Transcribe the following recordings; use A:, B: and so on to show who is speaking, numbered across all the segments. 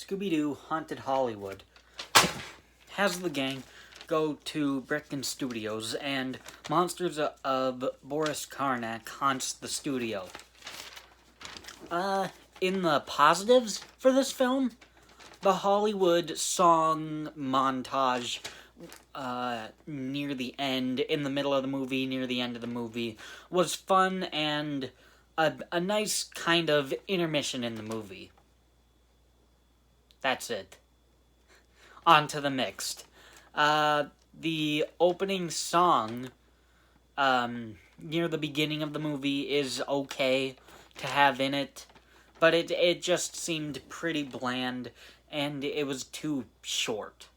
A: Scooby-Doo Haunted Hollywood has the gang go to Bricken Studios, and Monsters of Boris Karnak haunts the studio. In the positives for this film, the Hollywood song montage near the end, in the middle of the movie, near the end of the movie, was fun and a nice kind of intermission in the movie. That's it. On to the mixed. The opening song near the beginning of the movie is okay to have in it, but it just seemed pretty bland, and it was too short.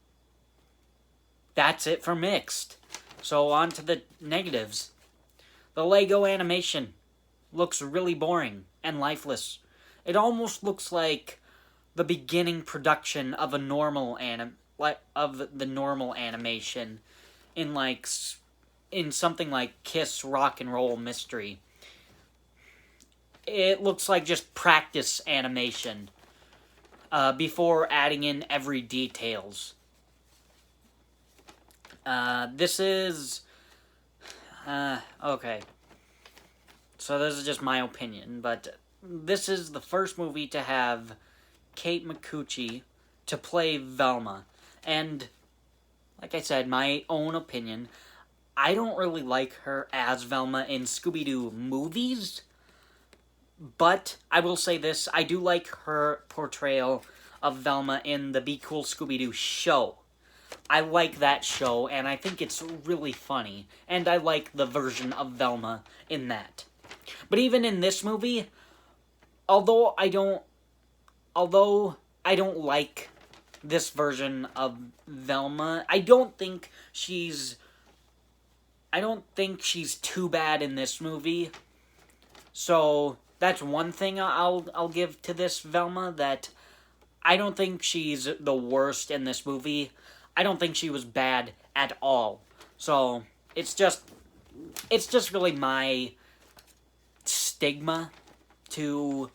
A: That's it for mixed. So on to the negatives. The Lego animation looks really boring and lifeless. It almost looks like the beginning production of a normal normal animation in something like Kiss Rock and Roll Mystery. It looks like just practice animation before adding in every details. This is okay. So this is just my opinion, but this is the first movie to have Kate McCucci to play Velma. And, like I said, my own opinion, I don't really like her as Velma in Scooby-Doo movies, but I will say this, I do like her portrayal of Velma in the Be Cool Scooby-Doo show. I like that show, and I think it's really funny, and I like the version of Velma in that. But even in this movie, although I don't like this version of Velma, I don't think she's too bad in this movie. So that's one thing I'll give to this Velma, that I don't think she's the worst in this movie. I don't think she was bad at all. So it's just really my stigma to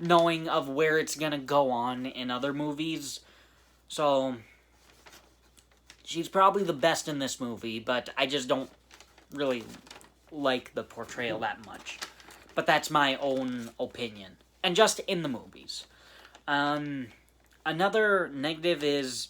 A: knowing of where it's gonna go on in other movies. So she's probably the best in this movie, but I just don't really like the portrayal that much. But that's my own opinion, and just in the movies. Another negative is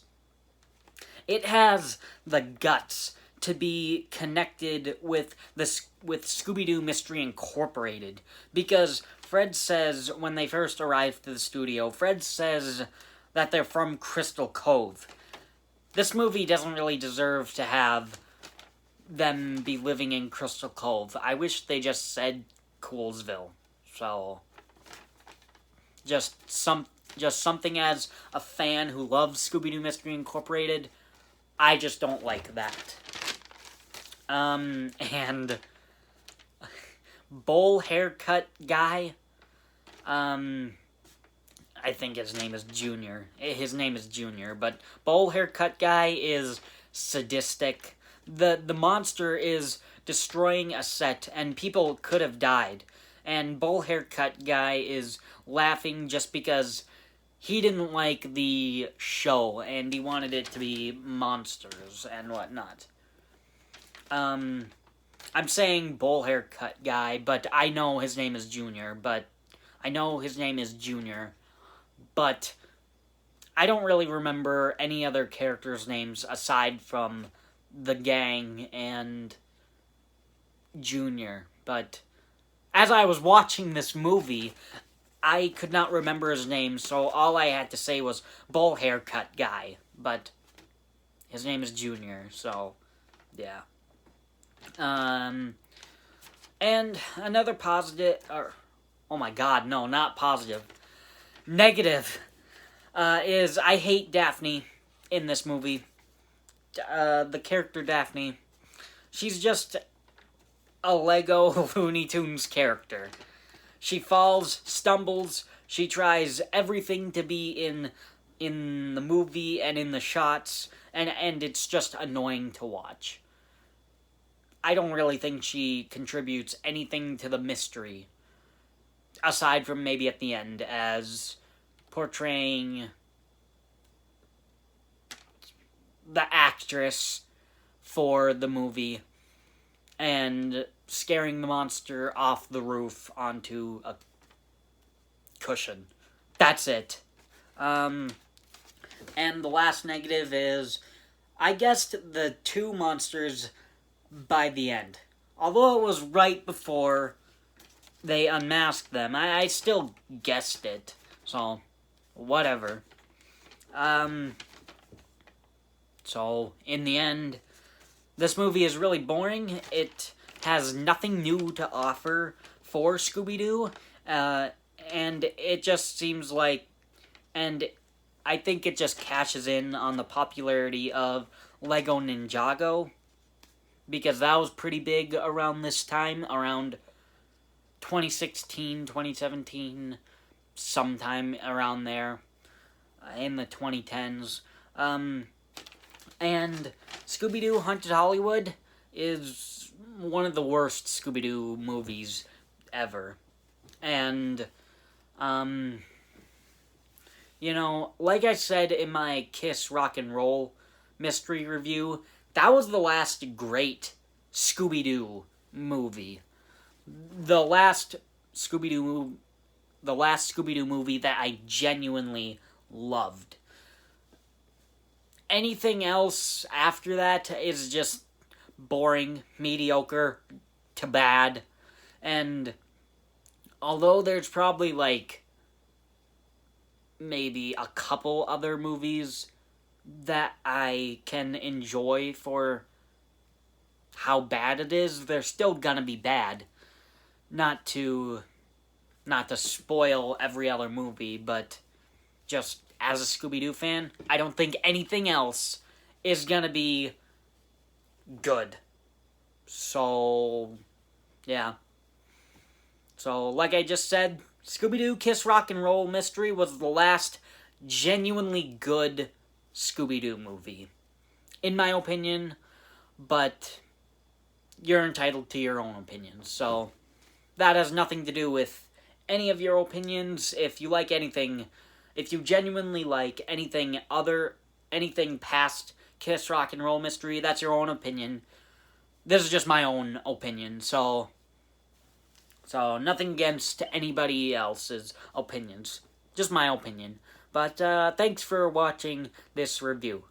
A: it has the guts to be connected with Scooby-Doo Mystery Incorporated, because Fred says, when they first arrive to the studio, Fred says that they're from Crystal Cove. This movie doesn't really deserve to have them be living in Crystal Cove. I wish they just said Coolsville. So, just something as a fan who loves Scooby-Doo Mystery Incorporated, I just don't like that. And bowl haircut guy, I think his name is Junior. His name is Junior, but bowl haircut guy is sadistic. The monster is destroying a set, and people could have died. And bowl haircut guy is laughing just because he didn't like the show, and he wanted it to be monsters and whatnot. I'm saying bowl haircut guy, but I know his name is Junior, but I don't really remember any other characters' names aside from the gang and Junior. But as I was watching this movie, I could not remember his name, so all I had to say was bowl haircut guy. But his name is Junior, so yeah. And another positive, oh my god, no, not positive. Negative, is I hate Daphne in this movie. The character Daphne. She's just a Lego Looney Tunes character. She falls, stumbles, she tries everything to be in the movie and in the shots, and it's just annoying to watch. I don't really think she contributes anything to the mystery, aside from maybe at the end as portraying the actress for the movie and scaring the monster off the roof onto a cushion. That's it. And the last negative is, I guessed the two monsters by the end. Although it was right before they unmasked them, I still guessed it. So, whatever. So, in the end, this movie is really boring. It has nothing new to offer for Scooby-Doo. And it just seems like... And I think it just cashes in on the popularity of Lego Ninjago. Because that was pretty big around this time. Around 2016, 2017. Sometime around there. In the 2010s. And Scooby-Doo Haunted Hollywood is one of the worst Scooby-Doo movies ever. And, you know, like I said in my Kiss Rock and Roll mystery review, that was the last great Scooby-Doo movie. The last Scooby-Doo movie that I genuinely loved. Anything else after that is just boring, mediocre, to bad. And although there's probably, like, maybe a couple other movies that I can enjoy for how bad it is, they're still gonna be bad. Not to spoil every other movie, but just as a Scooby-Doo fan, I don't think anything else is gonna be good. So, yeah. So, like I just said, Scooby-Doo Kiss Rock and Roll Mystery was the last genuinely good Scooby-Doo movie. In my opinion, but you're entitled to your own opinions. So, that has nothing to do with any of your opinions. If you like anything... If you genuinely like anything past Kiss Rock and Roll Mystery, that's your own opinion. This is just my own opinion, so nothing against anybody else's opinions. Just my opinion. But, thanks for watching this review.